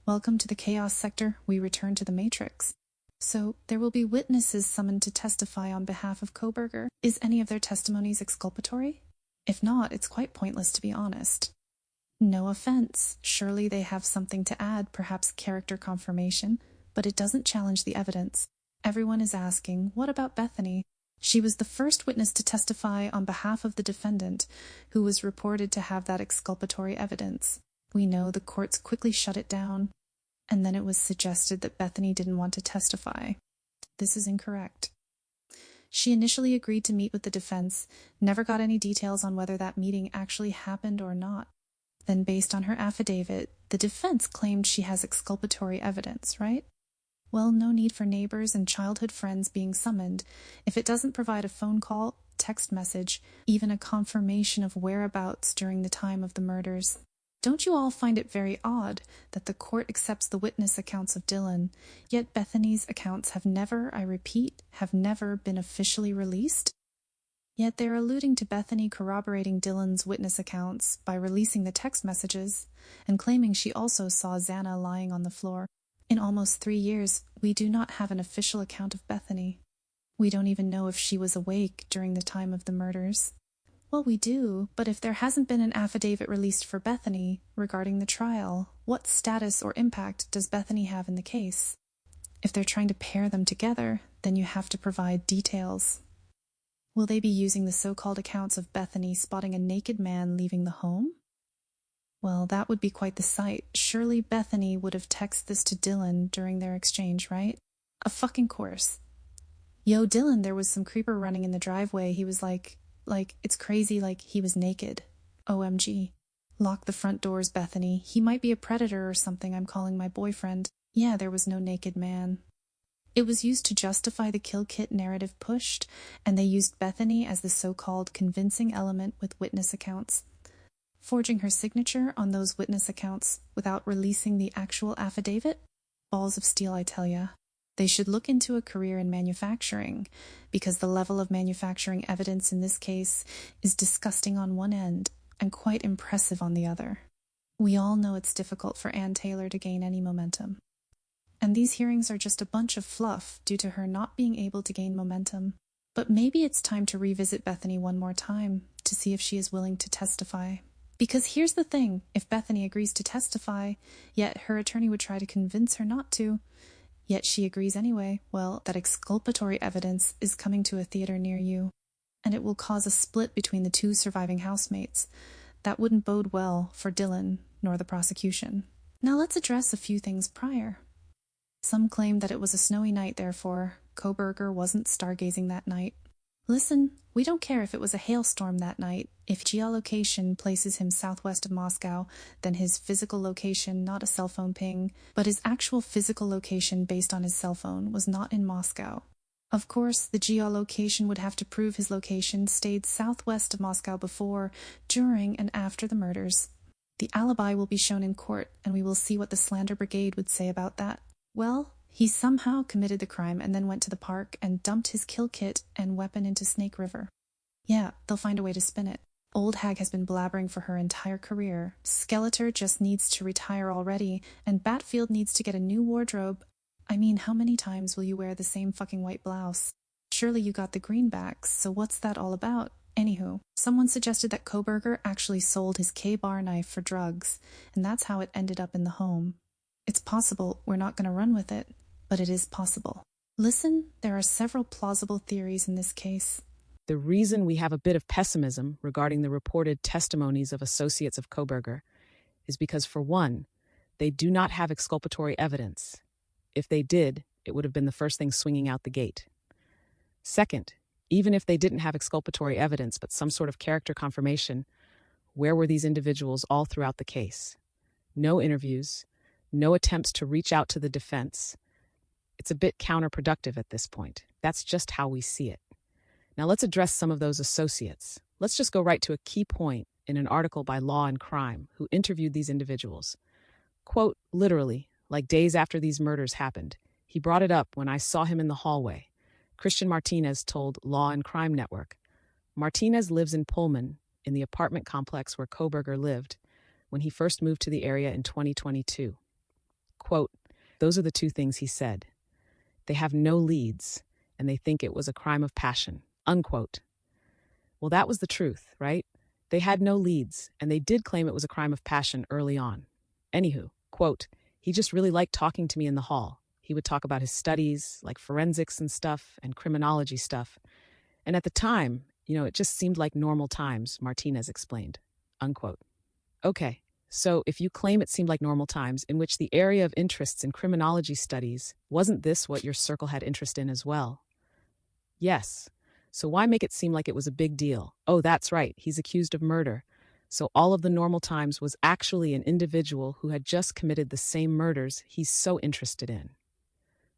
Welcome to the Chaos Sector. We return to the Matrix. So, there will be witnesses summoned to testify on behalf of Kohberger. Is any of their testimonies exculpatory? If not, it's quite pointless, to be honest. No offense. Surely they have something to add, perhaps character confirmation, but it doesn't challenge the evidence. Everyone is asking, what about Bethany? She was the first witness to testify on behalf of the defendant, who was reported to have that exculpatory evidence. We know the courts quickly shut it down, and then it was suggested that Bethany didn't want to testify. This is incorrect. She initially agreed to meet with the defense, never got any details on whether that meeting actually happened or not. Then, based on her affidavit, the defense claimed she has exculpatory evidence, right? Well, no need for neighbors and childhood friends being summoned if it doesn't provide a phone call, text message, even a confirmation of whereabouts during the time of the murders. Don't you all find it very odd that the court accepts the witness accounts of Dylan, yet Bethany's accounts have never, I repeat, have never been officially released? Yet they're alluding to Bethany corroborating Dylan's witness accounts by releasing the text messages and claiming she also saw Xana lying on the floor. In almost 3 years, we do not have an official account of Bethany. We don't even know if she was awake during the time of the murders. Well, we do, but if there hasn't been an affidavit released for Bethany regarding the trial, what status or impact does Bethany have in the case? If they're trying to pair them together, then you have to provide details. Will they be using the so-called accounts of Bethany spotting a naked man leaving the home? Well, that would be quite the sight. Surely Bethany would have texted this to Dylan during their exchange, right? Of fucking course. Yo, Dylan, there was some creeper running in the driveway. He was like, it's crazy, like he was naked. OMG. Lock the front doors, Bethany. He might be a predator or something. I'm calling my boyfriend. Yeah, there was no naked man. It was used to justify the kill kit narrative pushed, and they used Bethany as the so-called convincing element with witness accounts. Forging her signature on those witness accounts without releasing the actual affidavit? Balls of steel, I tell ya. They should look into a career in manufacturing, because the level of manufacturing evidence in this case is disgusting on one end and quite impressive on the other. We all know it's difficult for Ann Taylor to gain any momentum. And these hearings are just a bunch of fluff due to her not being able to gain momentum. But maybe it's time to revisit Bethany one more time to see if she is willing to testify. Because here's the thing, if Bethany agrees to testify, yet her attorney would try to convince her not to, yet she agrees anyway, well, that exculpatory evidence is coming to a theater near you, and it will cause a split between the 2 surviving housemates. That wouldn't bode well for Dylan nor the prosecution. Now let's address a few things prior. Some claim that it was a snowy night, therefore Kohberger wasn't stargazing that night. Listen, we don't care if it was a hailstorm that night. If geolocation places him southwest of Moscow, then his physical location, not a cell phone ping, but his actual physical location based on his cell phone, was not in Moscow. Of course, the geolocation would have to prove his location stayed southwest of Moscow before, during, and after the murders. The alibi will be shown in court, and we will see what the slander brigade would say about that. Well, he somehow committed the crime and then went to the park and dumped his kill kit and weapon into Snake River. Yeah, they'll find a way to spin it. Old hag has been blabbering for her entire career. Skeletor just needs to retire already, and Batfield needs to get a new wardrobe. I mean, how many times will you wear the same fucking white blouse? Surely you got the greenbacks, so what's that all about? Anywho, someone suggested that Kohberger actually sold his K-bar knife for drugs, and that's how it ended up in the home. It's possible, we're not going to run with it, but it is possible. Listen, there are several plausible theories in this case. The reason we have a bit of pessimism regarding the reported testimonies of associates of Kohberger is because, for one, they do not have exculpatory evidence. If they did, it would have been the first thing swinging out the gate. Second, even if they didn't have exculpatory evidence but some sort of character confirmation, where were these individuals all throughout the case? No interviews, no attempts to reach out to the defense. It's a bit counterproductive at this point. That's just how we see it. Now let's address some of those associates. Let's just go right to a key point in an article by Law and Crime, who interviewed these individuals. Quote, literally, like days after these murders happened, he brought it up when I saw him in the hallway. Christian Martinez told Law and Crime Network. Martinez lives in Pullman, in the apartment complex where Kohberger lived, when he first moved to the area in 2022. Quote, those are the two things he said. They have no leads, and they think it was a crime of passion. Unquote. Well, that was the truth, right? They had no leads, and they did claim it was a crime of passion early on. Anywho, quote, he just really liked talking to me in the hall. He would talk about his studies, like forensics and stuff, and criminology stuff. And at the time, it just seemed like normal times, Martinez explained. Unquote. Okay, so if you claim it seemed like normal times in which the area of interests in criminology studies, wasn't this what your circle had interest in as well? Yes. So why make it seem like it was a big deal? Oh, that's right, he's accused of murder. So all of the normal times was actually an individual who had just committed the same murders he's so interested in.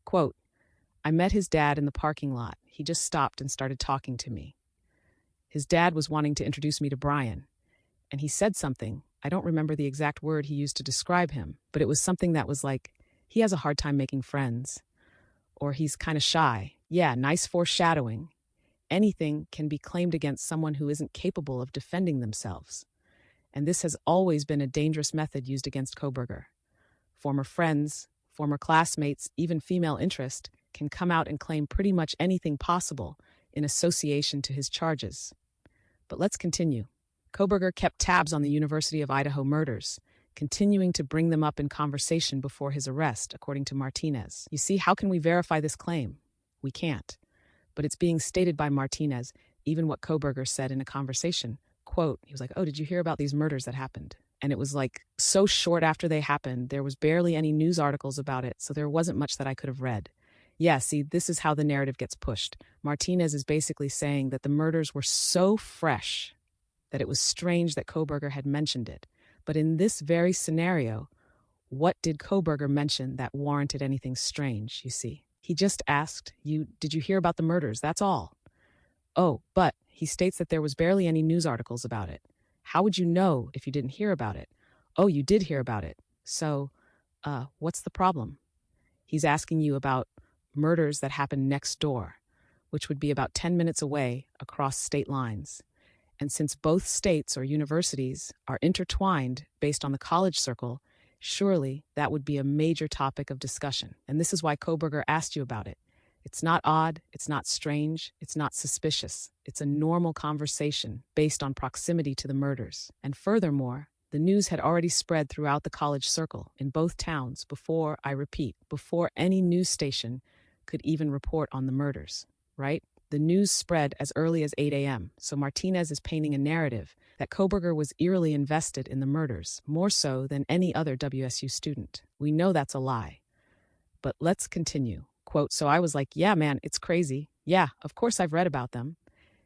Quote, I met his dad in the parking lot. He just stopped and started talking to me. His dad was wanting to introduce me to Brian, and he said something. I don't remember the exact word he used to describe him, but it was something that was like, he has a hard time making friends, or he's kind of shy. Yeah, nice foreshadowing. Anything can be claimed against someone who isn't capable of defending themselves. And this has always been a dangerous method used against Kohberger. Former friends, former classmates, even female interest can come out and claim pretty much anything possible in association to his charges. But let's continue. Kohberger kept tabs on the University of Idaho murders, continuing to bring them up in conversation before his arrest, according to Martinez. You see, how can we verify this claim? We can't. But it's being stated by Martinez, even what Kohberger said in a conversation. Quote, he was like, oh, did you hear about these murders that happened? And it was like so short after they happened, there was barely any news articles about it, so there wasn't much that I could have read. Yeah, see, this is how the narrative gets pushed. Martinez is basically saying that the murders were so fresh that it was strange that Kohberger had mentioned it. But in this very scenario, what did Kohberger mention that warranted anything strange, you see? He just asked, did you hear about the murders? That's all. Oh, but he states that there was barely any news articles about it. How would you know if you didn't hear about it? Oh, you did hear about it. So, what's the problem? He's asking you about murders that happened next door, which would be about 10 minutes away across state lines. And since both states or universities are intertwined based on the college circle, surely that would be a major topic of discussion. And this is why Kohberger asked you about it. It's not odd, it's not strange, it's not suspicious. It's a normal conversation based on proximity to the murders. And furthermore, the news had already spread throughout the college circle in both towns before any news station could even report on the murders, right? The news spread as early as 8 a.m., so Martinez is painting a narrative that Kohberger was eerily invested in the murders, more so than any other WSU student. We know that's a lie. But let's continue. Quote, so I was like, yeah, man, it's crazy. Yeah, of course I've read about them.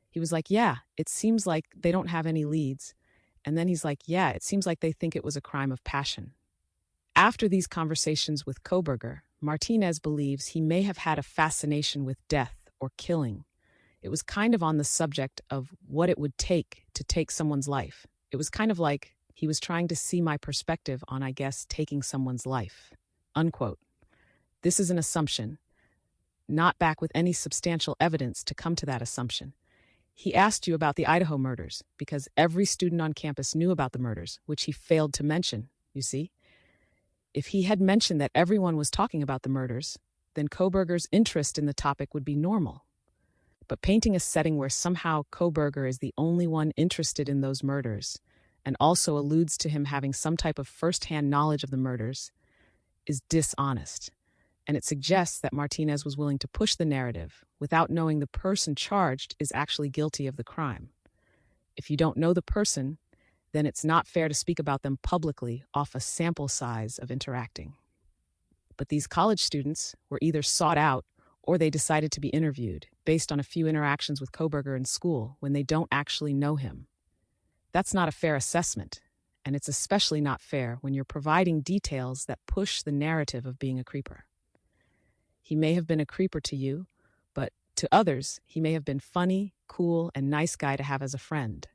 He was like, yeah, it seems like they don't have any leads. And then he's like, yeah, it seems like they think it was a crime of passion. After these conversations with Kohberger, Martinez believes he may have had a fascination with death or killing. It was kind of on the subject of what it would take to take someone's life. It was kind of like he was trying to see my perspective on, I guess, taking someone's life. Unquote. This is an assumption, not backed with any substantial evidence to come to that assumption. He asked you about the Idaho murders because every student on campus knew about the murders, which he failed to mention, you see. If he had mentioned that everyone was talking about the murders, then Kohberger's interest in the topic would be normal. But painting a setting where somehow Kohberger is the only one interested in those murders, and also alludes to him having some type of first-hand knowledge of the murders, is dishonest. And it suggests that Martinez was willing to push the narrative without knowing the person charged is actually guilty of the crime. If you don't know the person, then it's not fair to speak about them publicly off a sample size of interacting. But these college students were either sought out or they decided to be interviewed based on a few interactions with Kohberger in school when they don't actually know him. That's not a fair assessment, and it's especially not fair when you're providing details that push the narrative of being a creeper. He may have been a creeper to you, but to others, he may have been funny, cool, and nice guy to have as a friend.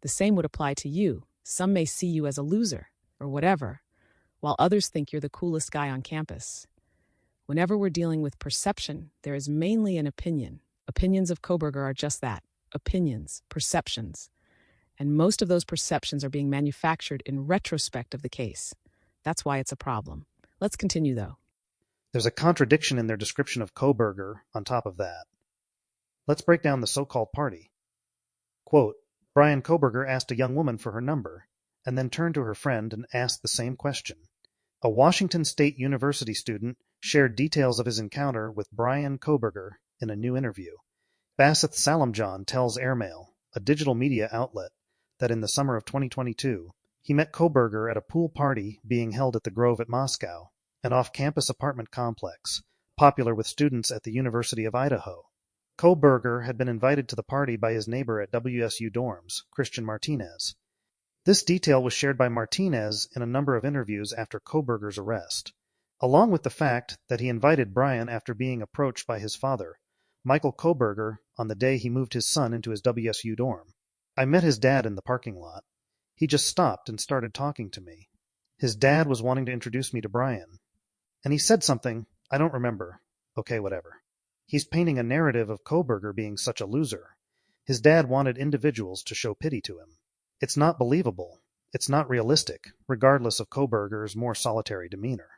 The same would apply to you. Some may see you as a loser, or whatever, while others think you're the coolest guy on campus. Whenever we're dealing with perception, there is mainly an opinion. Opinions of Kohberger are just that, opinions, perceptions. And most of those perceptions are being manufactured in retrospect of the case. That's why it's a problem. Let's continue, though. There's a contradiction in their description of Kohberger on top of that. Let's break down the so-called party. Quote, Brian Kohberger asked a young woman for her number, and then turned to her friend and asked the same question. A Washington State University student shared details of his encounter with Brian Kohberger in a new interview. Basseth Salamjon tells Airmail, a digital media outlet, that in the summer of 2022, he met Kohberger at a pool party being held at the Grove at Moscow, an off-campus apartment complex, popular with students at the University of Idaho. Kohberger had been invited to the party by his neighbor at WSU dorms, Christian Martinez. This detail was shared by Martinez in a number of interviews after Kohberger's arrest, along with the fact that he invited Brian after being approached by his father, Michael Kohberger, on the day he moved his son into his WSU dorm. I met his dad in the parking lot. He just stopped and started talking to me. His dad was wanting to introduce me to Brian. And he said something, I don't remember. Okay, whatever. He's painting a narrative of Kohberger being such a loser. His dad wanted individuals to show pity to him. It's not believable. It's not realistic, regardless of Kohberger's more solitary demeanor.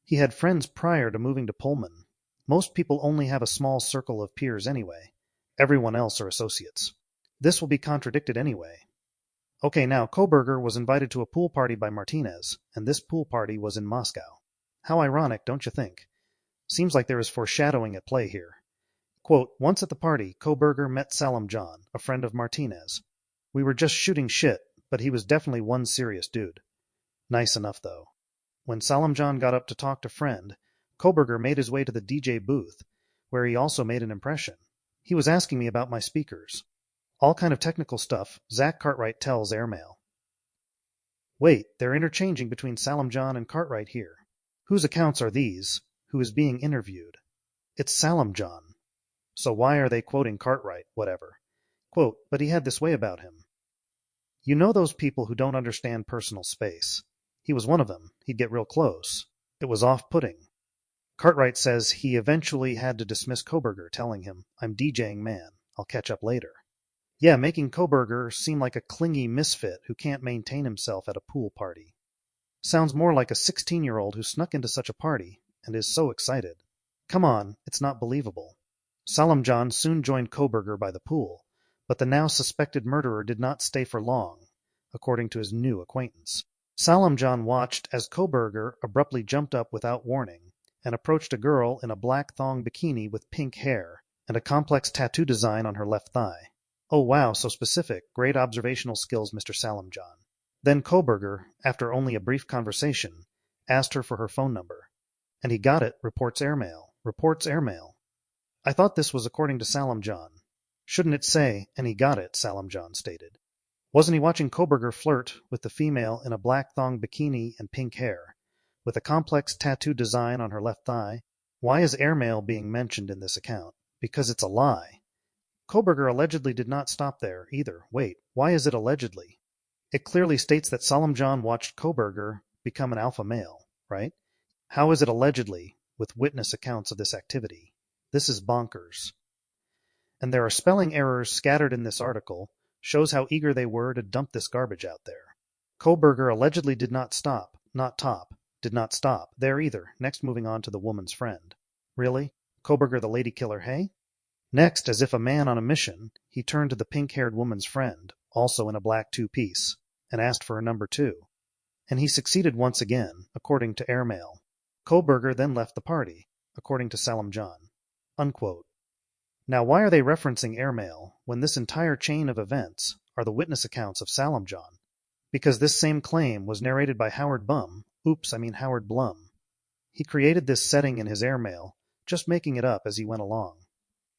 He had friends prior to moving to Pullman. Most people only have a small circle of peers anyway. Everyone else are associates. This will be contradicted anyway. Okay, now Kohberger was invited to a pool party by Martinez, and this pool party was in Moscow. How ironic, don't you think? Seems like there is foreshadowing at play here. Quote, once at the party, Kohberger met Salamjon, a friend of Martinez. We were just shooting shit, but he was definitely one serious dude. Nice enough, though. When Salamjon got up to talk to friend, Kohberger made his way to the DJ booth, where he also made an impression. He was asking me about my speakers. All kind of technical stuff, Zach Cartwright tells Airmail. Wait, they're interchanging between Salamjon and Cartwright here. Whose accounts are these? Who is being interviewed? It's Salamjon. So why are they quoting Cartwright, whatever? Quote, but he had this way about him. You know those people who don't understand personal space. He was one of them. He'd get real close. It was off-putting. Cartwright says he eventually had to dismiss Kohberger, telling him, I'm DJing, man. I'll catch up later. Yeah, making Kohberger seem like a clingy misfit who can't maintain himself at a pool party. Sounds more like a 16-year-old who snuck into such a party and is so excited. Come on, it's not believable. Salamjon soon joined Kohberger by the pool, but the now suspected murderer did not stay for long, according to his new acquaintance. Salamjon watched as Kohberger abruptly jumped up without warning and approached a girl in a black thong bikini with pink hair and a complex tattoo design on her left thigh. Oh wow, so specific. Great observational skills, Mr. Salamjon. Then Kohberger, after only a brief conversation, asked her for her phone number. And he got it, reports Airmail. Reports Airmail. I thought this was according to Salamjon. Shouldn't it say, and he got it, Salamjon stated. Wasn't he watching Kohberger flirt with the female in a black thong bikini and pink hair, with a complex tattoo design on her left thigh? Why is Airmail being mentioned in this account? Because it's a lie. Kohberger allegedly did not stop there, either. Wait, why is it allegedly? It clearly states that Salamjon watched Kohberger become an alpha male, right? How is it allegedly, with witness accounts of this activity? This is bonkers. And there are spelling errors scattered in this article, shows how eager they were to dump this garbage out there. Kohberger allegedly did not stop, not top, did not stop, there either, next moving on to the woman's friend. Really? Kohberger the lady killer, hey? Next, as if a man on a mission, he turned to the pink-haired woman's friend, also in a black two-piece, and asked for her number 2. And he succeeded once again, according to Airmail. Kohberger then left the party, according to Salamjon. Unquote. Now why are they referencing Airmail when this entire chain of events are the witness accounts of Salamjon? Because this same claim was narrated by Howard Blum. He created this setting in his Airmail, just making it up as he went along.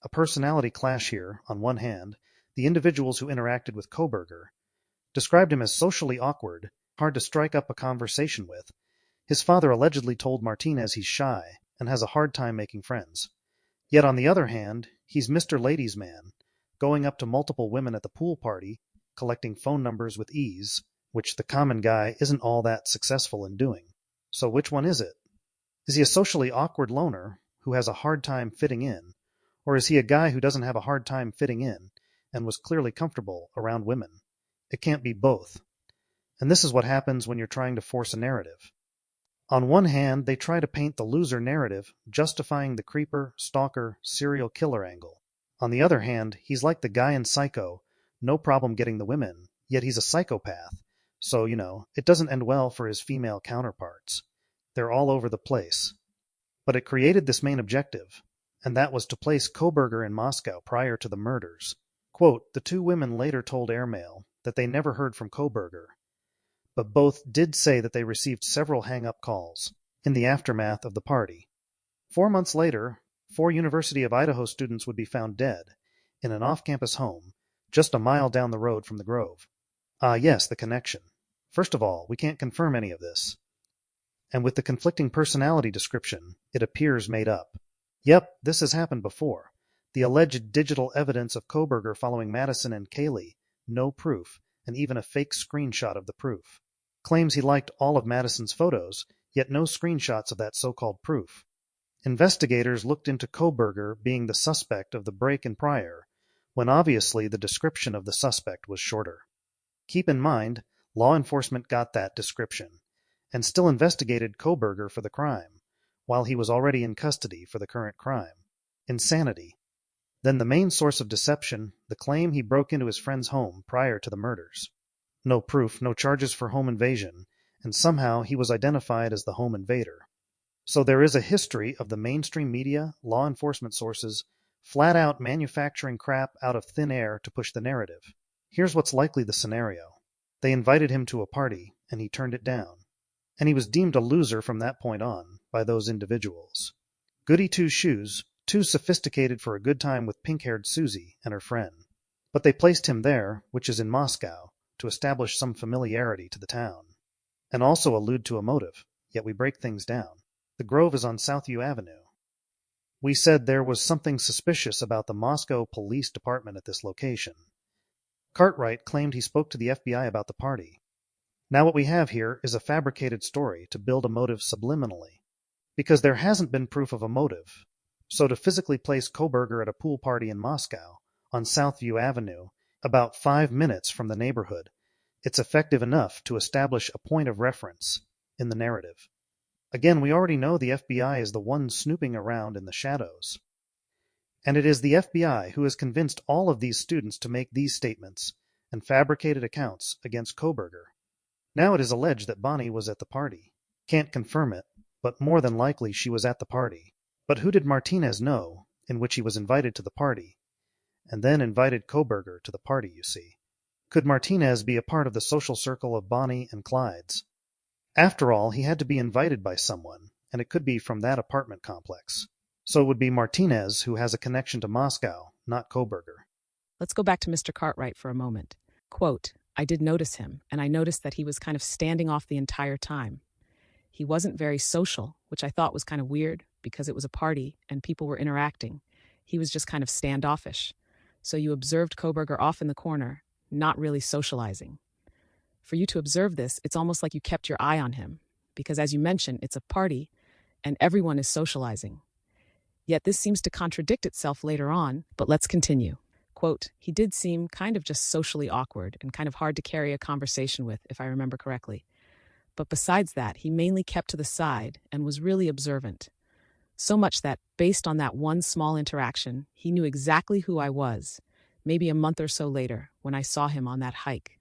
A personality clash here, on one hand, the individuals who interacted with Kohberger described him as socially awkward, hard to strike up a conversation with. His father allegedly told Martinez he's shy and has a hard time making friends. Yet on the other hand, he's Mr. Ladies' Man, going up to multiple women at the pool party, collecting phone numbers with ease, which the common guy isn't all that successful in doing. So which one is it? Is he a socially awkward loner who has a hard time fitting in, or is he a guy who doesn't have a hard time fitting in and was clearly comfortable around women? It can't be both. And this is what happens when you're trying to force a narrative. On one hand, they try to paint the loser narrative, justifying the creeper, stalker, serial killer angle. On the other hand, he's like the guy in Psycho, no problem getting the women, yet he's a psychopath. So, it doesn't end well for his female counterparts. They're all over the place. But it created this main objective, and that was to place Kohberger in Moscow prior to the murders. Quote, the two women later told Airmail that they never heard from Kohberger, but both did say that they received several hang-up calls in the aftermath of the party. 4 months later, 4 University of Idaho students would be found dead in an off-campus home just a mile down the road from the Grove. Yes, the connection. First of all, we can't confirm any of this. And with the conflicting personality description, it appears made up. Yep, this has happened before. The alleged digital evidence of Kohberger following Madison and Kaylee, no proof, and even a fake screenshot of the proof. Claims he liked all of Madison's photos, yet no screenshots of that so-called proof. Investigators looked into Kohberger being the suspect of the break in Pryor, when obviously the description of the suspect was shorter. Keep in mind, law enforcement got that description, and still investigated Kohberger for the crime, while he was already in custody for the current crime. Insanity. Then the main source of deception, the claim he broke into his friend's home prior to the murders. No proof, no charges for home invasion, and somehow he was identified as the home invader. So there is a history of the mainstream media, law enforcement sources, flat out manufacturing crap out of thin air to push the narrative. Here's what's likely the scenario. They invited him to a party, and he turned it down. And he was deemed a loser from that point on by those individuals. Goody two-shoes, too sophisticated for a good time with pink-haired Susie and her friend. But they placed him there, which is in Moscow, to establish some familiarity to the town, and also allude to a motive, yet we break things down. The Grove is on Southview Avenue. We said there was something suspicious about the Moscow Police Department at this location. Cartwright claimed he spoke to the FBI about the party. Now what we have here is a fabricated story to build a motive subliminally, because there hasn't been proof of a motive. So to physically place Kohberger at a pool party in Moscow, on Southview Avenue, about 5 minutes from the neighborhood, it's effective enough to establish a point of reference in the narrative. Again, we already know the FBI is the one snooping around in the shadows. And it is the FBI who has convinced all of these students to make these statements and fabricated accounts against Kohberger. Now it is alleged that Bonnie was at the party. Can't confirm it, but more than likely she was at the party. But who did Martinez know, in which he was invited to the party, and then invited Kohberger to the party, you see? Could Martinez be a part of the social circle of Bonnie and Clyde's? After all, he had to be invited by someone, and it could be from that apartment complex. So it would be Martinez who has a connection to Moscow, not Kohberger. Let's go back to Mr. Cartwright for a moment. Quote, I did notice him, and I noticed that he was kind of standing off the entire time. He wasn't very social, which I thought was kind of weird because it was a party and people were interacting. He was just kind of standoffish. So you observed Kohberger off in the corner, not really socializing. For you to observe this, it's almost like you kept your eye on him, because as you mentioned, it's a party and everyone is socializing. Yet this seems to contradict itself later on, but let's continue. Quote, he did seem kind of just socially awkward and kind of hard to carry a conversation with, if I remember correctly. But besides that, he mainly kept to the side and was really observant. So much that, based on that one small interaction, he knew exactly who I was, maybe a month or so later, when I saw him on that hike.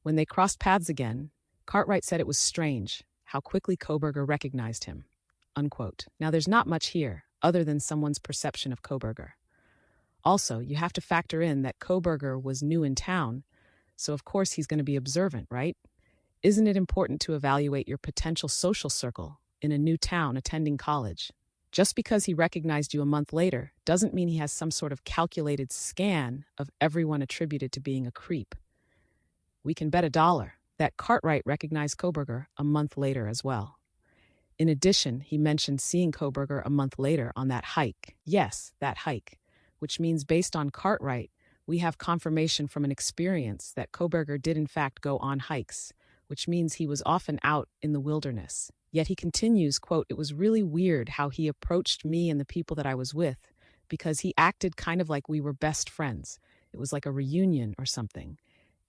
When they crossed paths again, Cartwright said it was strange how quickly Kohberger recognized him. Unquote. Now there's not much here, other than someone's perception of Kohberger. Also, you have to factor in that Kohberger was new in town, so of course he's going to be observant, right? Isn't it important to evaluate your potential social circle in a new town attending college? Just because he recognized you a month later doesn't mean he has some sort of calculated scan of everyone attributed to being a creep. We can bet $1 that Cartwright recognized Kohberger a month later as well. In addition, he mentioned seeing Kohberger a month later on that hike. Yes, that hike, which means based on Cartwright, we have confirmation from an experience that Kohberger did in fact go on hikes, which means he was often out in the wilderness. Yet he continues, quote, it was really weird how he approached me and the people that I was with, because he acted kind of like we were best friends. It was like a reunion or something.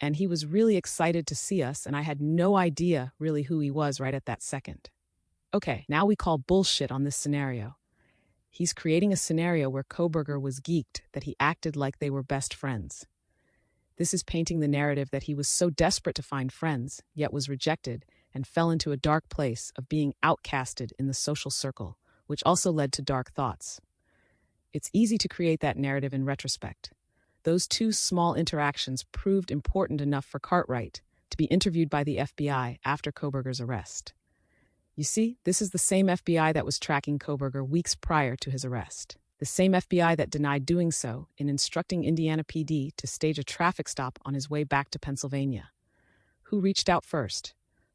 And he was really excited to see us, and I had no idea really who he was right at that second. Okay, now we call bullshit on this scenario. He's creating a scenario where Kohberger was geeked that he acted like they were best friends. This is painting the narrative that he was so desperate to find friends, yet was rejected, and fell into a dark place of being outcasted in the social circle, which also led to dark thoughts. It's easy to create that narrative in retrospect. Those two small interactions proved important enough for Cartwright to be interviewed by the FBI after Kohberger's arrest. You see, this is the same FBI that was tracking Kohberger weeks prior to his arrest. The same FBI that denied doing so in instructing Indiana PD to stage a traffic stop on his way back to Pennsylvania. Who reached out first?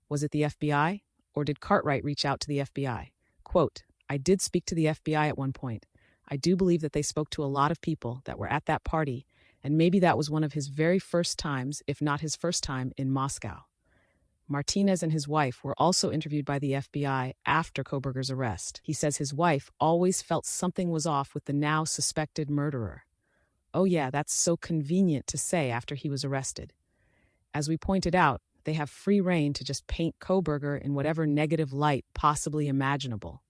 Was it the FBI, or did Cartwright reach out to the FBI? Quote, I did speak to the FBI at one point. I do believe that they spoke to a lot of people that were at that party, and maybe that was one of his very first times, if not his first time, in Moscow. Martinez and his wife were also interviewed by the FBI after Kohberger's arrest. He says his wife always felt something was off with the now suspected murderer. Oh yeah, that's so convenient to say after he was arrested. As we pointed out, they have free rein to just paint Kohberger in whatever negative light possibly imaginable.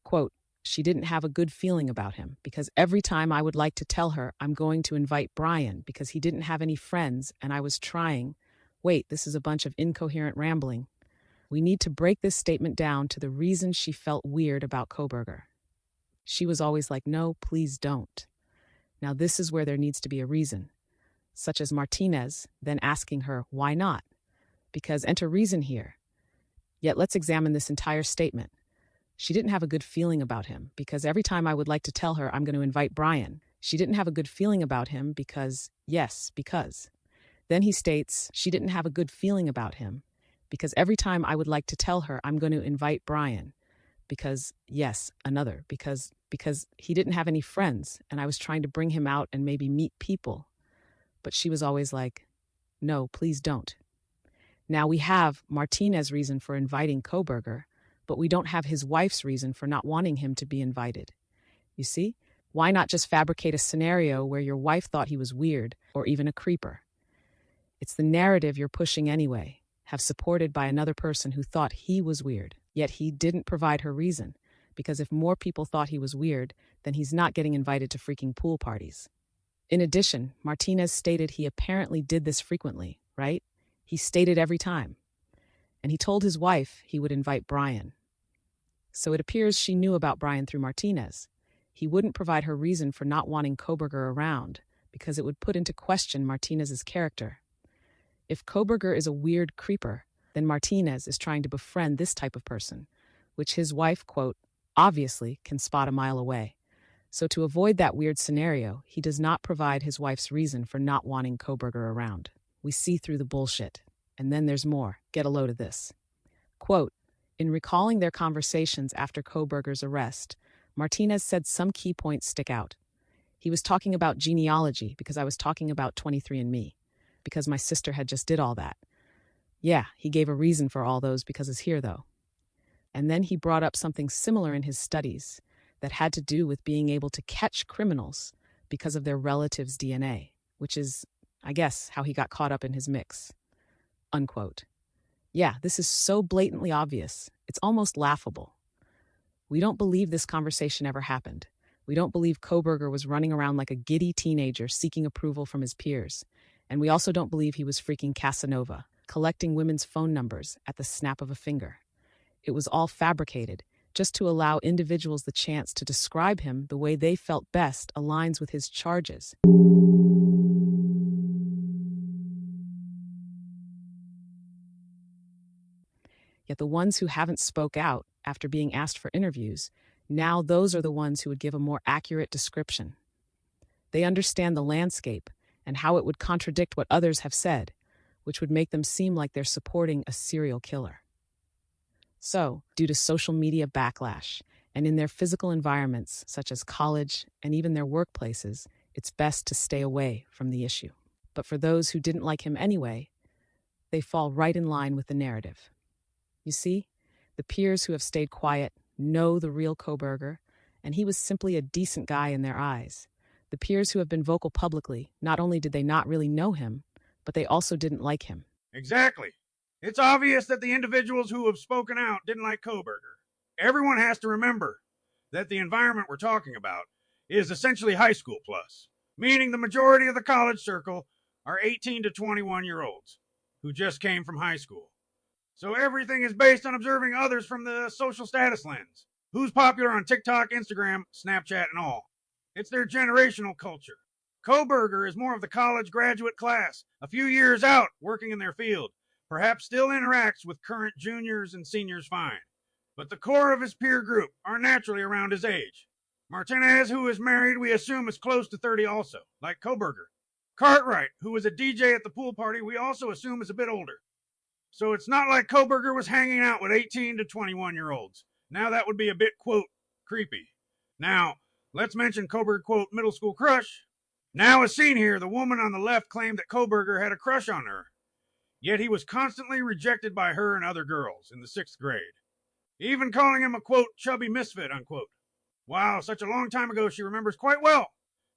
Quote, she didn't have a good feeling about him because every time I would like to tell her I'm going to invite Brian because he didn't have any friends and I was trying. Wait, this is a bunch of incoherent rambling. We need to break this statement down to the reason she felt weird about Kohberger. She was always like, no, please don't. Now this is where there needs to be a reason, such as Martinez then asking her, why not? Because enter reason here. Yet let's examine this entire statement. She didn't have a good feeling about him because every time I would like to tell her I'm going to invite Brian. She didn't have a good feeling about him because, yes, because. Then he states she didn't have a good feeling about him because every time I would like to tell her I'm going to invite Brian because, yes, another, because he didn't have any friends and I was trying to bring him out and maybe meet people. But she was always like, no, please don't. Now we have Martinez's reason for inviting Kohberger, but we don't have his wife's reason for not wanting him to be invited. You see? Why not just fabricate a scenario where your wife thought he was weird or even a creeper? It's the narrative you're pushing anyway, have supported by another person who thought he was weird, yet he didn't provide her reason, because if more people thought he was weird, then he's not getting invited to freaking pool parties. In addition, Martinez stated he apparently did this frequently, right? He stated every time. And he told his wife he would invite Brian. So it appears she knew about Brian through Martinez. He wouldn't provide her reason for not wanting Kohberger around, because it would put into question Martinez's character. If Kohberger is a weird creeper, then Martinez is trying to befriend this type of person, which his wife, quote, obviously can spot a mile away. So to avoid that weird scenario, he does not provide his wife's reason for not wanting Kohberger around. We see through the bullshit. And then there's more. Get a load of this. Quote, in recalling their conversations after Kohberger's arrest, Martinez said some key points stick out. He was talking about genealogy because I was talking about 23andMe, because my sister had just did all that. Yeah, he gave a reason for all those because it's here though. And then he brought up something similar in his studies that had to do with being able to catch criminals because of their relatives' DNA, which is, I guess, how he got caught up in his mix. Unquote. Yeah, this is so blatantly obvious. It's almost laughable. We don't believe this conversation ever happened. We don't believe Kohberger was running around like a giddy teenager seeking approval from his peers. And we also don't believe he was freaking Casanova, collecting women's phone numbers at the snap of a finger. It was all fabricated, just to allow individuals the chance to describe him the way they felt best aligns with his charges. Yet the ones who haven't spoke out after being asked for interviews, now those are the ones who would give a more accurate description. They understand the landscape and how it would contradict what others have said, which would make them seem like they're supporting a serial killer. So, due to social media backlash, and in their physical environments such as college and even their workplaces, it's best to stay away from the issue. But for those who didn't like him anyway, they fall right in line with the narrative. You see, the peers who have stayed quiet know the real Kohberger, and he was simply a decent guy in their eyes. The peers who have been vocal publicly, not only did they not really know him, but they also didn't like him. Exactly. It's obvious that the individuals who have spoken out didn't like Kohberger. Everyone has to remember that the environment we're talking about is essentially high school plus, meaning the majority of the college circle are 18 to 21-year-olds who just came from high school. So everything is based on observing others from the social status lens. Who's popular on TikTok, Instagram, Snapchat, and all. It's their generational culture. Kohberger is more of the college graduate class, a few years out working in their field, perhaps still interacts with current juniors and seniors fine. But the core of his peer group are naturally around his age. Martinez, who is married, we assume is close to 30 also, like Kohberger. Cartwright, who was a DJ at the pool party, we also assume is a bit older. So it's not like Kohberger was hanging out with 18 to 21-year-olds. Now that would be a bit, quote, creepy. Now, let's mention Kohberger, quote, middle school crush. Now as seen here, the woman on the left claimed that Kohberger had a crush on her. Yet he was constantly rejected by her and other girls in the 6th grade. Even calling him a, quote, chubby misfit, unquote. Wow, such a long time ago she remembers quite well.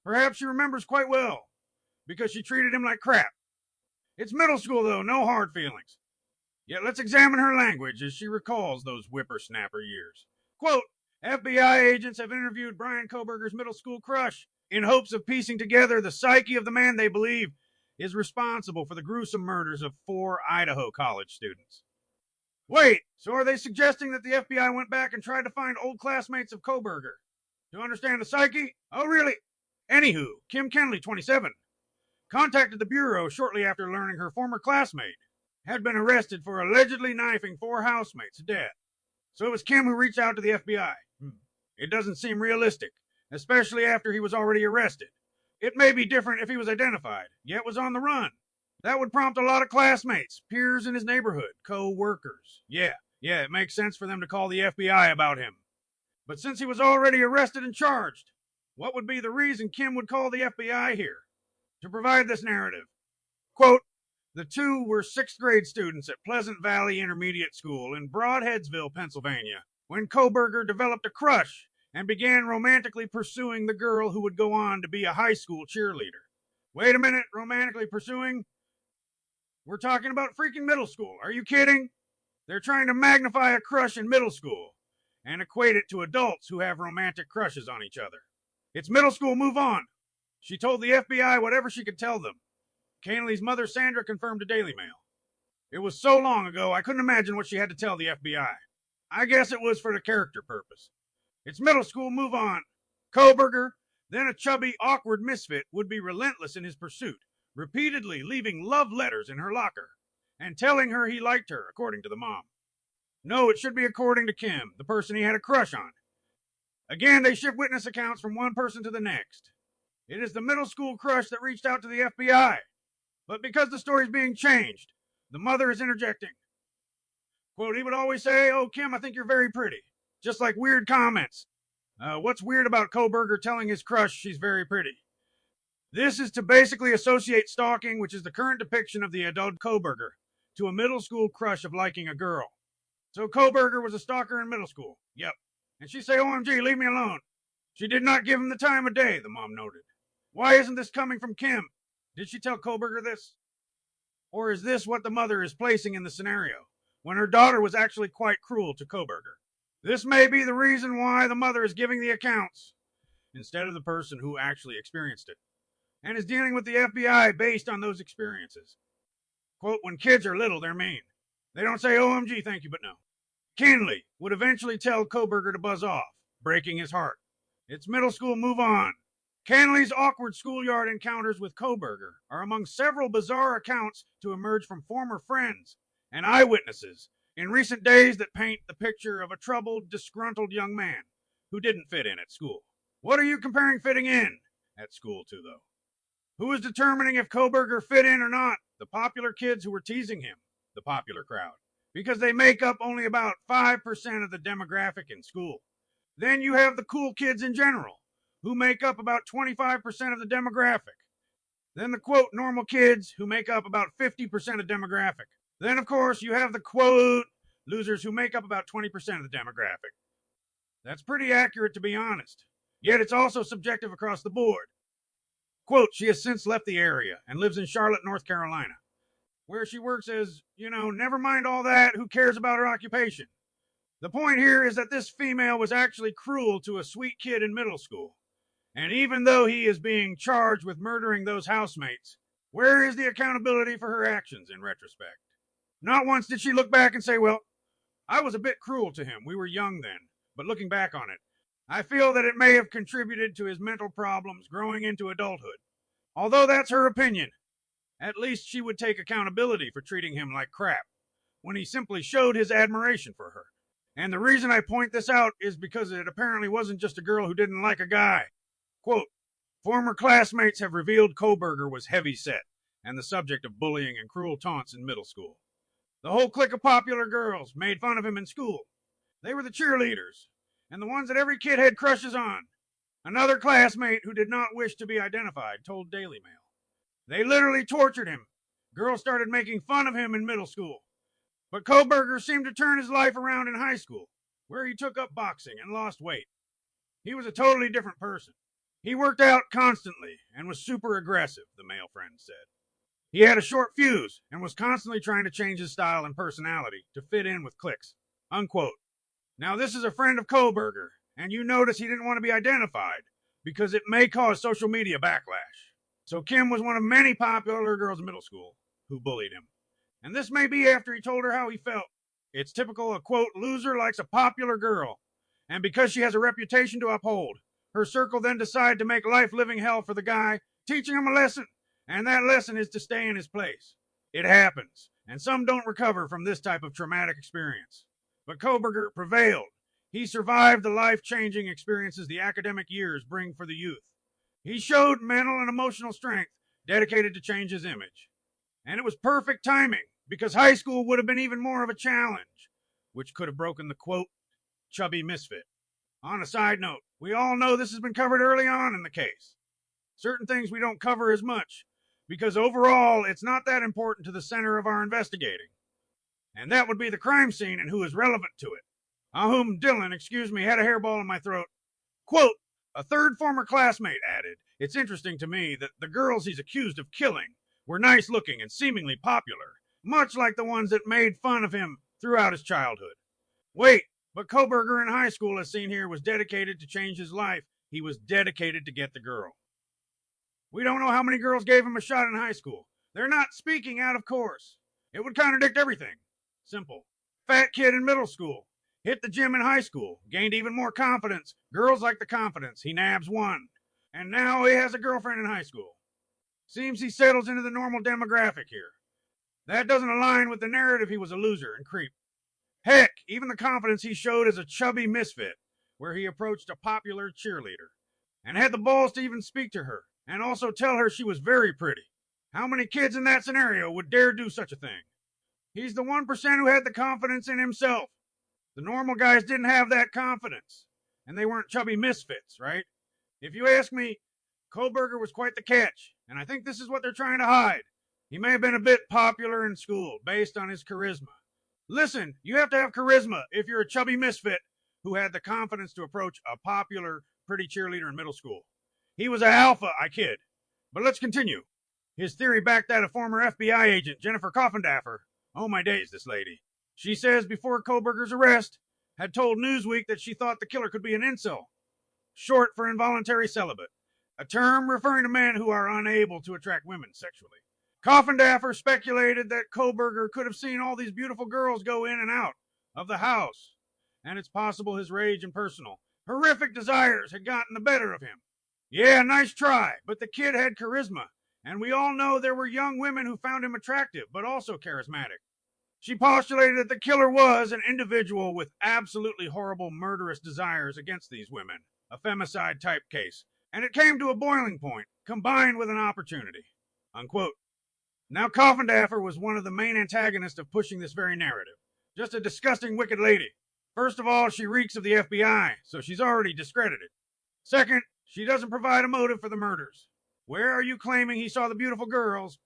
Perhaps she remembers quite well, because she treated him like crap. It's middle school, though, no hard feelings. Yet let's examine her language as she recalls those whippersnapper years. Quote, FBI agents have interviewed Brian Kohberger's middle school crush in hopes of piecing together the psyche of the man they believe is responsible for the gruesome murders of 4 Idaho college students. Wait, so are they suggesting that the FBI went back and tried to find old classmates of Kohberger to understand the psyche? Oh, really? Anywho, Kim Kenley, 27, contacted the Bureau shortly after learning her former classmate had been arrested for allegedly knifing 4 housemates to death. So it was Kim who reached out to the FBI. It doesn't seem realistic, especially after he was already arrested. It may be different if he was identified, yet was on the run. That would prompt a lot of classmates, peers in his neighborhood, co-workers. Yeah, it makes sense for them to call the FBI about him. But since he was already arrested and charged, what would be the reason Kim would call the FBI here? To provide this narrative. Quote, the 2 were 6th grade students at Pleasant Valley Intermediate School in Broadheadsville, Pennsylvania, when Kohberger developed a crush and began romantically pursuing the girl who would go on to be a high school cheerleader. Wait a minute, romantically pursuing? We're talking about freaking middle school. Are you kidding? They're trying to magnify a crush in middle school and equate it to adults who have romantic crushes on each other. It's middle school, move on. She told the FBI whatever she could tell them. Canley's mother, Sandra, confirmed to Daily Mail. It was so long ago, I couldn't imagine what she had to tell the FBI. I guess it was for the character purpose. It's middle school, move on. Kohberger, then a chubby, awkward misfit, would be relentless in his pursuit, repeatedly leaving love letters in her locker and telling her he liked her, according to the mom. No, it should be according to Kim, the person he had a crush on. Again, they shift witness accounts from one person to the next. It is the middle school crush that reached out to the FBI. But because the story is being changed, the mother is interjecting. Quote, he would always say, oh, Kim, I think you're very pretty. Just like weird comments. What's weird about Kohberger telling his crush she's very pretty? This is to basically associate stalking, which is the current depiction of the adult Kohberger, to a middle school crush of liking a girl. So Kohberger was a stalker in middle school. Yep. And she say, OMG, leave me alone. She did not give him the time of day, the mom noted. Why isn't this coming from Kim? Did she tell Kohberger this? Or is this what the mother is placing in the scenario, when her daughter was actually quite cruel to Kohberger? This may be the reason why the mother is giving the accounts, instead of the person who actually experienced it, and is dealing with the FBI based on those experiences. Quote, when kids are little, they're mean. They don't say, OMG, thank you, but no. Kenley would eventually tell Kohberger to buzz off, breaking his heart. It's middle school, move on. Canley's awkward schoolyard encounters with Kohberger are among several bizarre accounts to emerge from former friends and eyewitnesses in recent days that paint the picture of a troubled, disgruntled young man who didn't fit in at school. What are you comparing fitting in at school to, though? Who is determining if Kohberger fit in or not? The popular kids who were teasing him, the popular crowd, because they make up only about 5% of the demographic in school. Then you have the cool kids in general, who make up about 25% of the demographic. Then the, quote, normal kids, who make up about 50% of demographic. Then, of course, you have the, quote, losers, who make up about 20% of the demographic. That's pretty accurate, to be honest. Yet it's also subjective across the board. Quote, she has since left the area and lives in Charlotte, North Carolina, where she works as, never mind all that, who cares about her occupation. The point here is that this female was actually cruel to a sweet kid in middle school. And even though he is being charged with murdering those housemates, where is the accountability for her actions in retrospect? Not once did she look back and say, well, I was a bit cruel to him. We were young then. But looking back on it, I feel that it may have contributed to his mental problems growing into adulthood. Although that's her opinion, at least she would take accountability for treating him like crap when he simply showed his admiration for her. And the reason I point this out is because it apparently wasn't just a girl who didn't like a guy. Quote, former classmates have revealed Kohberger was heavy-set and the subject of bullying and cruel taunts in middle school. The whole clique of popular girls made fun of him in school. They were the cheerleaders, and the ones that every kid had crushes on. Another classmate who did not wish to be identified told Daily Mail. They literally tortured him. Girls started making fun of him in middle school. But Kohberger seemed to turn his life around in high school, where he took up boxing and lost weight. He was a totally different person. He worked out constantly and was super aggressive, the male friend said. He had a short fuse and was constantly trying to change his style and personality to fit in with cliques. Unquote. Now, this is a friend of Kohberger, and you notice he didn't want to be identified because it may cause social media backlash. So Kim was one of many popular girls in middle school who bullied him. And this may be after he told her how he felt. It's typical a, quote, loser likes a popular girl. And because she has a reputation to uphold, her circle then decide to make life living hell for the guy, teaching him a lesson. And that lesson is to stay in his place. It happens, and some don't recover from this type of traumatic experience. But Kohberger prevailed. He survived the life-changing experiences the academic years bring for the youth. He showed mental and emotional strength, dedicated to change his image. And it was perfect timing, because high school would have been even more of a challenge, which could have broken the, quote, chubby misfit. On a side note, we all know this has been covered early on in the case. Certain things we don't cover as much, because overall, it's not that important to the center of our investigating. And that would be the crime scene and who is relevant to it. Ahum Dillon, had a hairball in my throat. Quote, a third former classmate added, it's interesting to me that the girls he's accused of killing were nice looking and seemingly popular, much like the ones that made fun of him throughout his childhood. Wait, but Kohberger in high school, as seen here, was dedicated to change his life. He was dedicated to get the girl. We don't know how many girls gave him a shot in high school. They're not speaking out of course. It would contradict everything. Simple. Fat kid in middle school. Hit the gym in high school. Gained even more confidence. Girls like the confidence. He nabs one. And now he has a girlfriend in high school. Seems he settles into the normal demographic here. That doesn't align with the narrative he was a loser and creep. Heck, even the confidence he showed as a chubby misfit, where he approached a popular cheerleader, and had the balls to even speak to her, and also tell her she was very pretty. How many kids in that scenario would dare do such a thing? He's the 1% who had the confidence in himself. The normal guys didn't have that confidence, and they weren't chubby misfits, right? If you ask me, Kohberger was quite the catch, and I think this is what they're trying to hide. He may have been a bit popular in school, based on his charisma. Listen, you have to have charisma if you're a chubby misfit who had the confidence to approach a popular, pretty cheerleader in middle school. He was an alpha, I kid. But let's continue. His theory backed that of former FBI agent Jennifer Coffindaffer. Oh my days, this lady. She says before Kohberger's arrest, had told Newsweek that she thought the killer could be an incel, short for involuntary celibate, a term referring to men who are unable to attract women sexually. Coffindaffer speculated that Kohberger could have seen all these beautiful girls go in and out of the house, and it's possible his rage and personal, horrific desires had gotten the better of him. Yeah, nice try, but the kid had charisma, and we all know there were young women who found him attractive, but also charismatic. She postulated that the killer was an individual with absolutely horrible murderous desires against these women, a femicide-type case, and it came to a boiling point, combined with an opportunity. Unquote. Now, Coffindaffer was one of the main antagonists of pushing this very narrative. Just a disgusting, wicked lady. First of all, she reeks of the FBI, so she's already discredited. Second, she doesn't provide a motive for the murders. Where are you claiming he saw the beautiful girls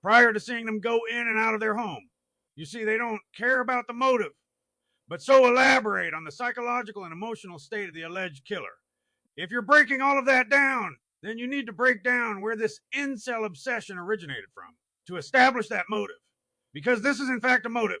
prior to seeing them go in and out of their home? You see, they don't care about the motive, but so elaborate on the psychological and emotional state of the alleged killer. If you're breaking all of that down, then you need to break down where this incel obsession originated from to establish that motive. Because this is in fact a motive,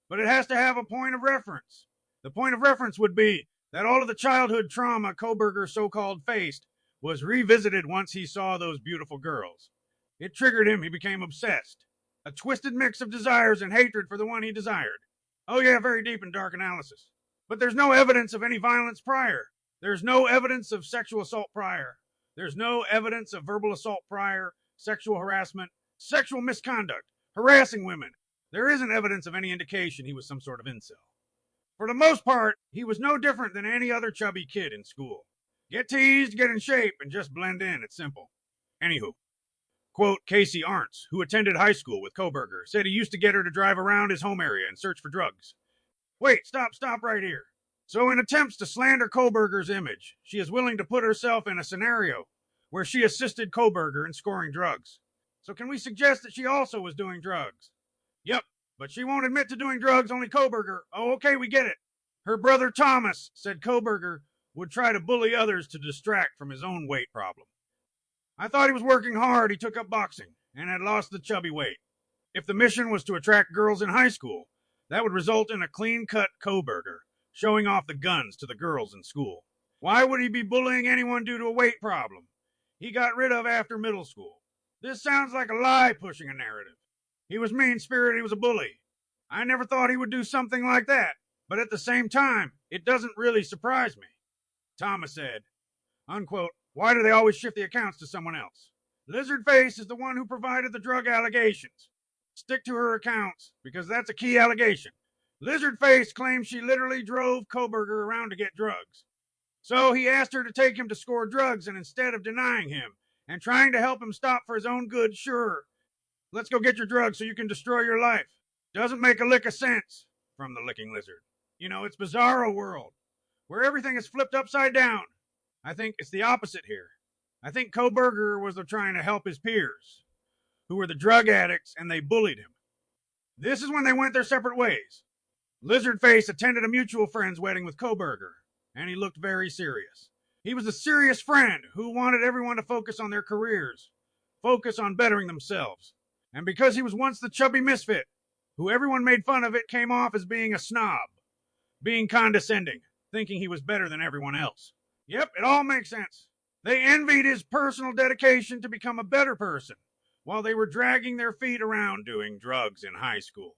but it has to have a point of reference. The point of reference would be that all of the childhood trauma Kohberger so-called faced was revisited once he saw those beautiful girls. It triggered him, he became obsessed. A twisted mix of desires and hatred for the one he desired. Oh yeah, very deep and dark analysis. But there's no evidence of any violence prior. There's no evidence of sexual assault prior. There's no evidence of verbal assault prior, sexual harassment, sexual misconduct, harassing women. There isn't evidence of any indication he was some sort of incel. For the most part, he was no different than any other chubby kid in school. Get teased, get in shape, and just blend in. It's simple. Anywho, quote, Casey Arntz, who attended high school with Kohberger, said he used to get her to drive around his home area and search for drugs. Wait, stop right here. So in attempts to slander Kohberger's image, she is willing to put herself in a scenario where she assisted Kohberger in scoring drugs. So can we suggest that she also was doing drugs? Yep, but she won't admit to doing drugs, only Kohberger. Oh, okay, we get it. Her brother Thomas said Kohberger would try to bully others to distract from his own weight problem. I thought he was working hard. He took up boxing and had lost the chubby weight. If the mission was to attract girls in high school, that would result in a clean-cut Kohberger showing off the guns to the girls in school. Why would he be bullying anyone due to a weight problem he got rid of after middle school? This sounds like a lie pushing a narrative. He was mean-spirited, he was a bully. I never thought he would do something like that, but at the same time, it doesn't really surprise me. Thomas said, unquote, why do they always shift the accounts to someone else? Lizardface is the one who provided the drug allegations. Stick to her accounts, because that's a key allegation. Lizardface claims she literally drove Kohberger around to get drugs. So he asked her to take him to score drugs, and instead of denying him and trying to help him stop for his own good, sure, let's go get your drugs so you can destroy your life. Doesn't make a lick of sense, from the licking lizard. You know, it's bizarro world, where everything is flipped upside down. I think it's the opposite here. I think Kohberger was trying to help his peers, who were the drug addicts, and they bullied him. This is when they went their separate ways. Lizardface attended a mutual friend's wedding with Kohberger, and he looked very serious. He was a serious friend who wanted everyone to focus on their careers, focus on bettering themselves. And because he was once the chubby misfit, who everyone made fun of, it came off as being a snob, being condescending, thinking he was better than everyone else. Yep, it all makes sense. They envied his personal dedication to become a better person, while they were dragging their feet around doing drugs in high school.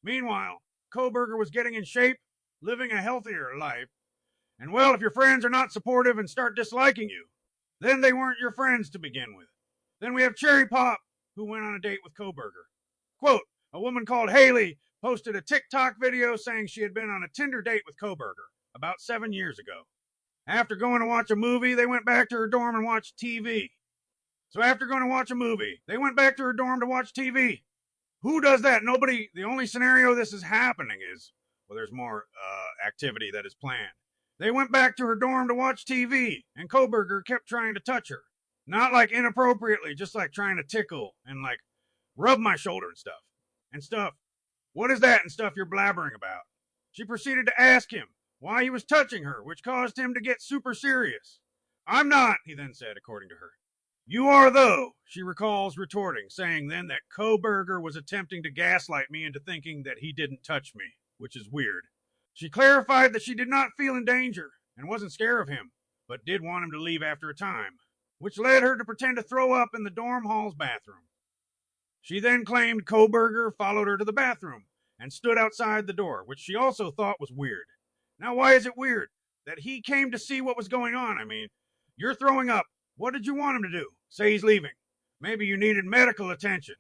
Meanwhile, Kohberger was getting in shape, living a healthier life, and well, if your friends are not supportive and start disliking you, then they weren't your friends to begin with. Then we have Cherry Pop, who went on a date with Kohberger. Quote, a woman called Haley posted a TikTok video saying she had been on a Tinder date with Kohberger about 7 years ago. After going to watch a movie, they went back to her dorm and watched TV. So after going to watch a movie, they went back to her dorm to watch TV. Who does that? Nobody. The only scenario this is happening is, well, there's more activity that is planned. They went back to her dorm to watch TV, and Kohberger kept trying to touch her. Not like inappropriately, just like trying to tickle and like rub my shoulder and stuff. And stuff. What is that and stuff you're blabbering about? She proceeded to ask him why he was touching her, which caused him to get super serious. I'm not, he then said, according to her. You are, though, she recalls retorting, saying then that Kohberger was attempting to gaslight me into thinking that he didn't touch me, which is weird. She clarified that she did not feel in danger and wasn't scared of him, but did want him to leave after a time, which led her to pretend to throw up in the dorm hall's bathroom. She then claimed Kohberger followed her to the bathroom and stood outside the door, which she also thought was weird. Now, why is it weird? That he came to see what was going on. I mean, you're throwing up. What did you want him to do? Say he's leaving. Maybe you needed medical attention.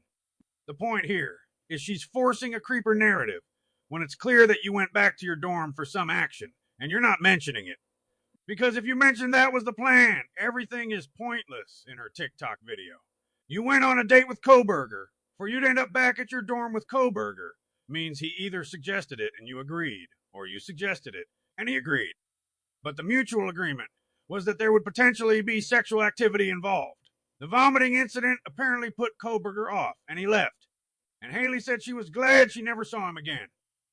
The point here is she's forcing a creeper narrative when it's clear that you went back to your dorm for some action, and you're not mentioning it. Because if you mentioned that was the plan, everything is pointless in her TikTok video. You went on a date with Kohberger. For you to end up back at your dorm with Kohberger means he either suggested it and you agreed, or you suggested it and he agreed. But the mutual agreement was that there would potentially be sexual activity involved. The vomiting incident apparently put Kohberger off, and he left. And Haley said she was glad she never saw him again.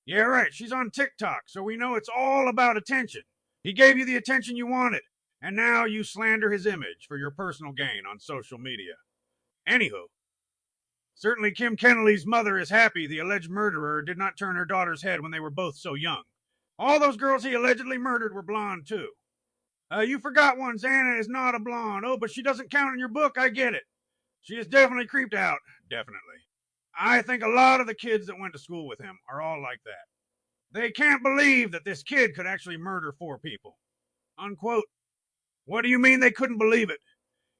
Yeah, right, she's on TikTok, so we know it's all about attention. He gave you the attention you wanted, and now you slander his image for your personal gain on social media. Anywho, Certainly Kim Kennelly's mother is happy the alleged murderer did not turn her daughter's head when they were both so young. All those girls he allegedly murdered were blonde, too. You forgot one. Xana is not a blonde. Oh, but she doesn't count in your book. I get it. She is definitely creeped out. Definitely. I think a lot of the kids that went to school with him are all like that. They can't believe that this kid could actually murder 4 people. Unquote. What do you mean they couldn't believe it?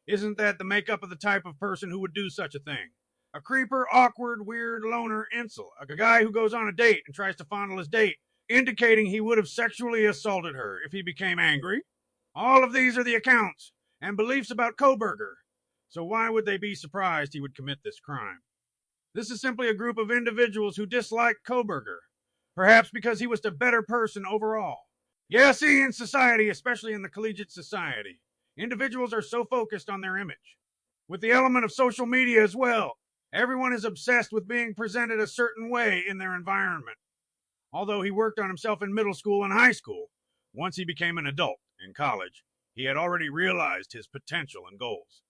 Isn't that the makeup of the type of person who would do such a thing? A creeper, awkward, weird, loner, incel. A guy who goes on a date and tries to fondle his date, indicating he would have sexually assaulted her if he became angry. All of these are the accounts and beliefs about Kohberger. So why would they be surprised he would commit this crime? This is simply a group of individuals who disliked Kohberger, perhaps because he was a better person overall. Yeah, see, in society, especially in the collegiate society, individuals are so focused on their image. With the element of social media as well, everyone is obsessed with being presented a certain way in their environment. Although he worked on himself in middle school and high school, once he became an adult in college, he had already realized his potential and goals.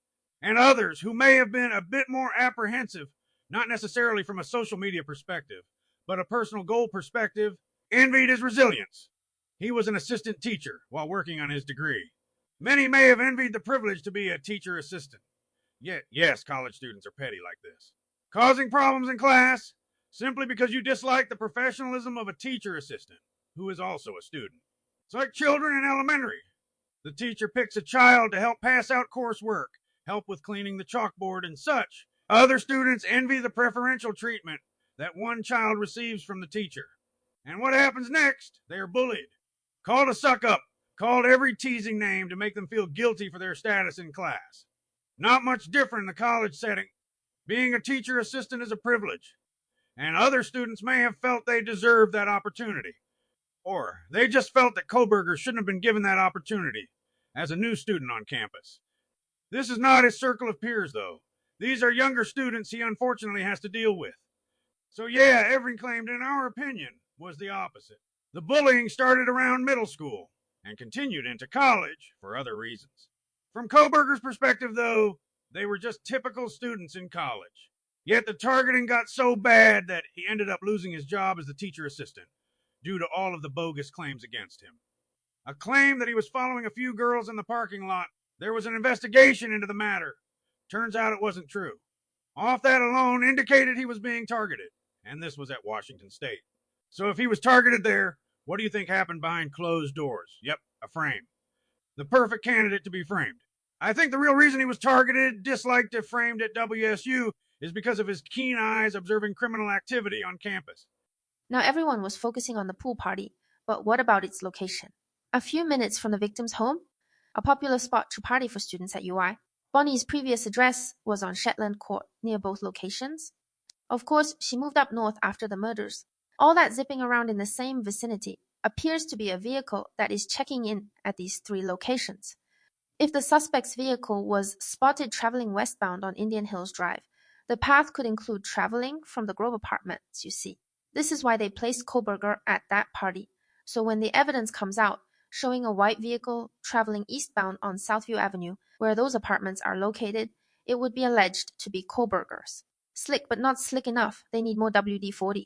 And others who may have been a bit more apprehensive, not necessarily from a social media perspective, but a personal goal perspective, envied his resilience. He was an assistant teacher while working on his degree. Many may have envied the privilege to be a teacher assistant. Yet, yes, college students are petty like this. Causing problems in class simply because you dislike the professionalism of a teacher assistant, who is also a student. It's like children in elementary. The teacher picks a child to help pass out coursework, help with cleaning the chalkboard and such. Other students envy the preferential treatment that one child receives from the teacher. And what happens next? They are bullied, called a suck up, called every teasing name to make them feel guilty for their status in class. Not much different in the college setting. Being a teacher assistant is a privilege, and other students may have felt they deserved that opportunity. Or they just felt that Kohberger shouldn't have been given that opportunity as a new student on campus. This is not his circle of peers, though. These are younger students he unfortunately has to deal with. So yeah, everyone claimed, in our opinion, was the opposite. The bullying started around middle school and continued into college for other reasons. From Kohberger's perspective, though, they were just typical students in college. Yet the targeting got so bad that he ended up losing his job as the teacher assistant due to all of the bogus claims against him. A claim that he was following a few girls in the parking lot. There was an investigation into the matter. Turns out it wasn't true. Off that alone indicated he was being targeted, and this was at Washington State. So if he was targeted there, what do you think happened behind closed doors? Yep, a frame. The perfect candidate to be framed. I think the real reason he was targeted, disliked, if framed at WSU is because of his keen eyes observing criminal activity on campus. Now everyone was focusing on the pool party, but what about its location? A few minutes from the victim's home, a popular spot to party for students at UI. Bonnie's previous address was on Shetland Court, near both locations. Of course, she moved up north after the murders. All that zipping around in the same vicinity appears to be a vehicle that is checking in at these 3 locations. If the suspect's vehicle was spotted traveling westbound on Indian Hills Drive, the path could include traveling from the Grove Apartments, you see. This is why they placed Kohberger at that party. So when the evidence comes out, showing a white vehicle traveling eastbound on Southview Avenue, where those apartments are located, it would be alleged to be Kohberger's. Slick but not slick enough, they need more WD-40.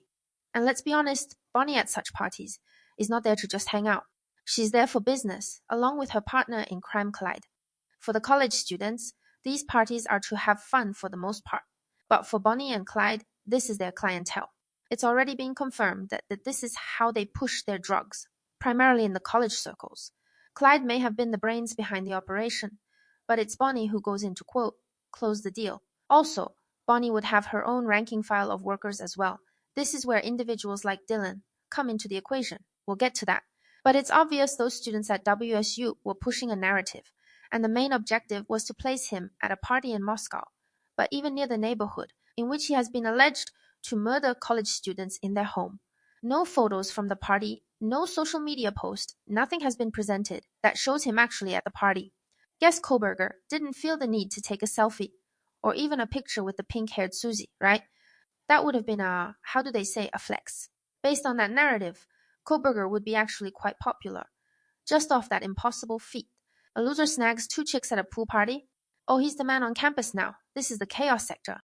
And let's be honest, Bonnie at such parties is not there to just hang out. She's there for business, along with her partner in crime Clyde. For the college students, these parties are to have fun for the most part. But for Bonnie and Clyde, this is their clientele. It's already been confirmed that this is how they push their drugs, primarily in the college circles. Clyde may have been the brains behind the operation, but it's Bonnie who goes in to quote, close the deal. Also, Bonnie would have her own ranking file of workers as well. This is where individuals like Dylan come into the equation. We'll get to that. But it's obvious those students at WSU were pushing a narrative, and the main objective was to place him at a party in Moscow, but even near the neighborhood, in which he has been alleged to murder college students in their home. No photos from the party, no social media post, nothing has been presented that shows him actually at the party. Guess Kohberger didn't feel the need to take a selfie, or even a picture with the pink-haired Susie, right? That would have been a flex. Based on that narrative, Kohberger would be actually quite popular. Just off that impossible feat. A loser snags 2 chicks at a pool party. Oh, he's the man on campus now. This is the chaos sector.